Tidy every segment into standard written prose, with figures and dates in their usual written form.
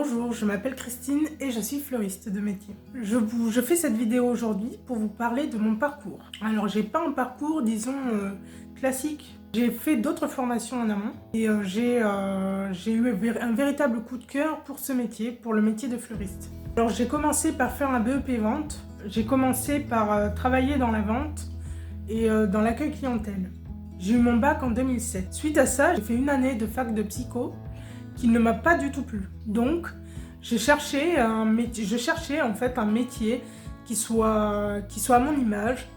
Bonjour, je m'appelle Christine et je suis fleuriste de métier. Je fais cette vidéo aujourd'hui pour vous parler de mon parcours. Alors j'ai pas un parcours, disons, classique. J'ai fait d'autres formations en amont et j'ai eu un véritable coup de cœur pour ce métier, pour le métier de fleuriste. Alors j'ai commencé par faire un BEP vente, j'ai commencé par travailler dans la vente et dans l'accueil clientèle. J'ai eu mon bac en 2007. Suite à ça, j'ai fait une année de fac de psycho qui ne m'a pas du tout plu. Donc, je cherchais en fait un métier qui soit à mon image,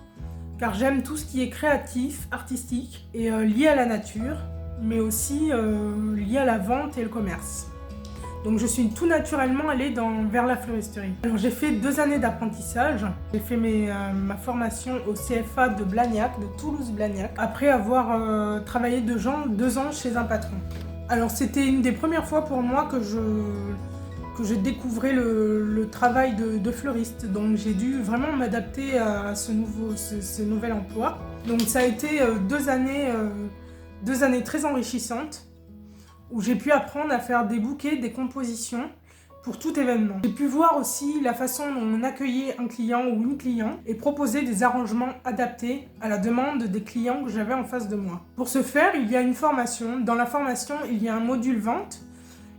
car j'aime tout ce qui est créatif, artistique et lié à la nature, mais aussi lié à la vente et le commerce. Donc je suis tout naturellement allée vers la fleuristerie. Alors j'ai fait 2 années d'apprentissage. J'ai fait ma formation au CFA de Blagnac, de Toulouse-Blagnac, après avoir travaillé 2 ans chez un patron. Alors c'était une des premières fois pour moi que je découvrais le travail de fleuriste. Donc j'ai dû vraiment m'adapter à ce nouvel emploi. Donc ça a été 2 années très enrichissantes, où j'ai pu apprendre à faire des bouquets, des compositions pour tout événement. J'ai pu voir aussi la façon dont on accueillait un client ou une cliente et proposer des arrangements adaptés à la demande des clients que j'avais en face de moi. Pour ce faire, il y a une formation. Dans la formation, il y a un module vente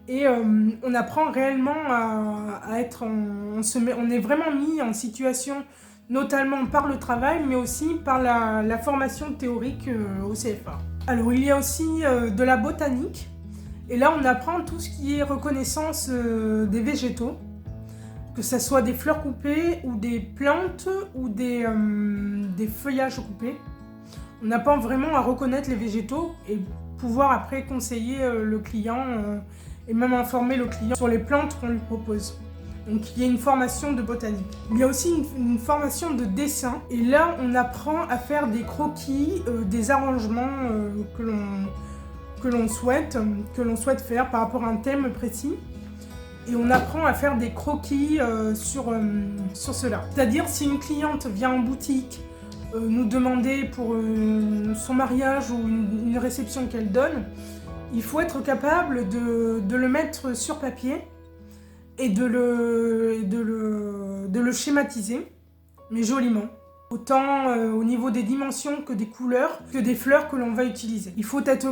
et on apprend réellement à être... on est vraiment mis en situation, notamment par le travail, mais aussi par la formation théorique au CFA. Alors, il y a aussi de la botanique. Et là, on apprend tout ce qui est reconnaissance des végétaux, que ce soit des fleurs coupées ou des plantes ou des feuillages coupés. On apprend vraiment à reconnaître les végétaux et pouvoir après conseiller le client et même informer le client sur les plantes qu'on lui propose. Donc il y a une formation de botanique. Il y a aussi une formation de dessin. Et là, on apprend à faire des croquis, des arrangements que l'on souhaite faire par rapport à un thème précis. Et on apprend à faire des croquis sur cela. C'est-à-dire, si une cliente vient en boutique nous demander pour son mariage ou une réception qu'elle donne, il faut être capable de le mettre sur papier et de le schématiser, mais joliment. Autant au niveau des dimensions que des couleurs, que des fleurs que l'on va utiliser. Il faut être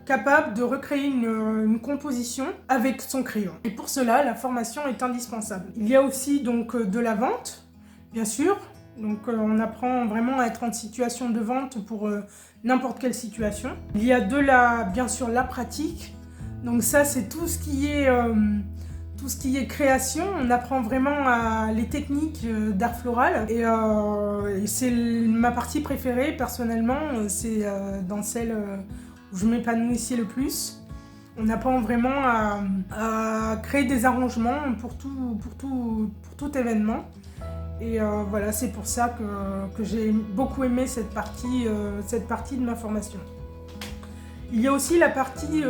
capable de recréer une composition avec son crayon. Et pour cela, la formation est indispensable. Il y a aussi donc de la vente, bien sûr. Donc on apprend vraiment à être en situation de vente pour n'importe quelle situation. Il y a bien sûr la pratique. Donc ça, c'est tout ce qui est création. On apprend vraiment les techniques d'art floral et c'est ma partie préférée personnellement, c'est dans celle où je m'épanouissais le plus. On apprend vraiment à créer des arrangements pour tout événement et voilà, c'est pour ça que j'ai beaucoup aimé cette partie de ma formation. Il y a aussi la partie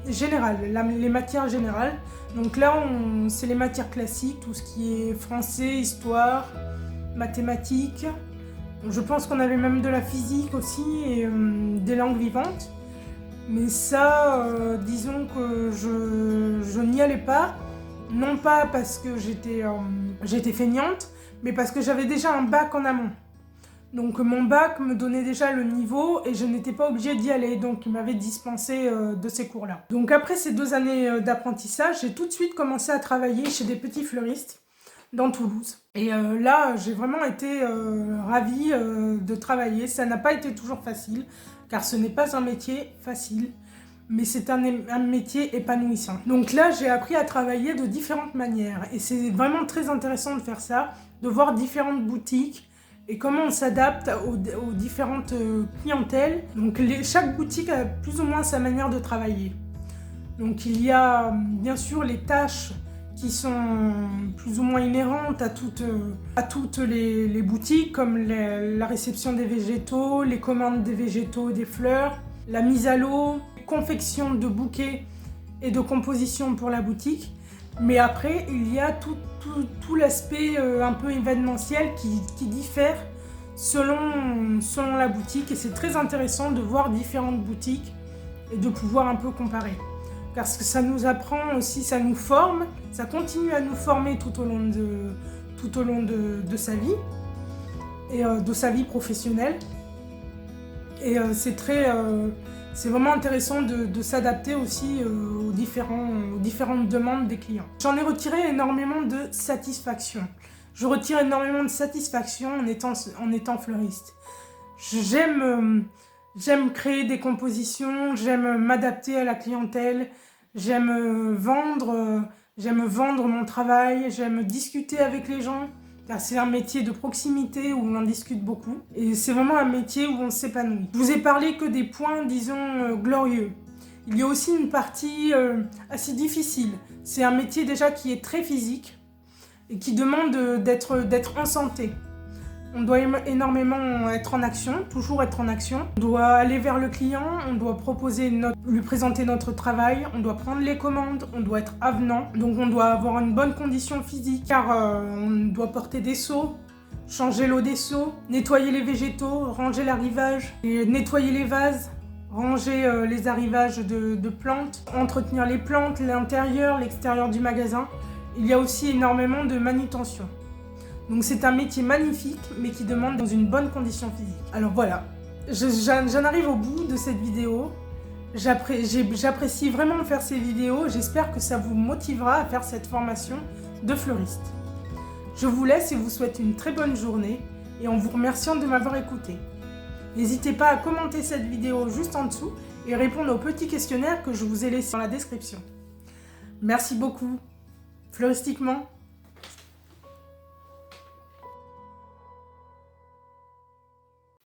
générale, les matières générales. Donc là, c'est les matières classiques, tout ce qui est français, histoire, mathématiques. Je pense qu'on avait même de la physique aussi et des langues vivantes. Mais ça, disons que je n'y allais pas. Non pas parce que j'étais feignante, mais parce que j'avais déjà un bac en amont. Donc mon bac me donnait déjà le niveau et je n'étais pas obligée d'y aller, donc il m'avait dispensé de ces cours-là. Donc après ces 2 années d'apprentissage, j'ai tout de suite commencé à travailler chez des petits fleuristes dans Toulouse. Et là, j'ai vraiment été ravie de travailler. Ça n'a pas été toujours facile, car ce n'est pas un métier facile, mais c'est un métier épanouissant. Donc là, j'ai appris à travailler de différentes manières et c'est vraiment très intéressant de faire ça, de voir différentes boutiques, et comment on s'adapte aux différentes clientèles. Donc chaque boutique a plus ou moins sa manière de travailler. Donc il y a bien sûr les tâches qui sont plus ou moins inhérentes à toutes les boutiques, comme la réception des végétaux, les commandes des végétaux et des fleurs, la mise à l'eau, confection de bouquets et de composition pour la boutique. Mais après, il y a tout l'aspect un peu événementiel qui diffère selon la boutique. Et c'est très intéressant de voir différentes boutiques et de pouvoir un peu comparer. parce que ça nous apprend aussi, ça nous forme, ça continue à nous former tout au long de sa vie, et de sa vie professionnelle. Et c'est vraiment intéressant de s'adapter aussi aux différentes demandes des clients. J'en ai retiré énormément de satisfaction. Je retire énormément de satisfaction en étant fleuriste. J'aime créer des compositions, j'aime m'adapter à la clientèle, j'aime vendre mon travail, j'aime discuter avec les gens. C'est un métier de proximité où on en discute beaucoup. Et c'est vraiment un métier où on s'épanouit. Je vous ai parlé que des points, disons, glorieux. Il y a aussi une partie assez difficile. C'est un métier déjà qui est très physique et qui demande d'être en santé. On doit énormément être en action, toujours être en action. On doit aller vers le client, on doit lui présenter notre travail, on doit prendre les commandes, on doit être avenant. Donc on doit avoir une bonne condition physique car on doit porter des seaux, changer l'eau des seaux, nettoyer les végétaux, ranger l'arrivage, nettoyer les vases, ranger les arrivages de plantes, entretenir les plantes, l'intérieur, l'extérieur du magasin. Il y a aussi énormément de manutention. Donc c'est un métier magnifique, mais qui demande dans une bonne condition physique. Alors voilà, j'en arrive au bout de cette vidéo. J'apprécie vraiment faire ces vidéos. J'espère que ça vous motivera à faire cette formation de fleuriste. Je vous laisse et vous souhaite une très bonne journée et en vous remerciant de m'avoir écouté. N'hésitez pas à commenter cette vidéo juste en dessous et répondre aux petits questionnaires que je vous ai laissés dans la description. Merci beaucoup. Fleuristiquement.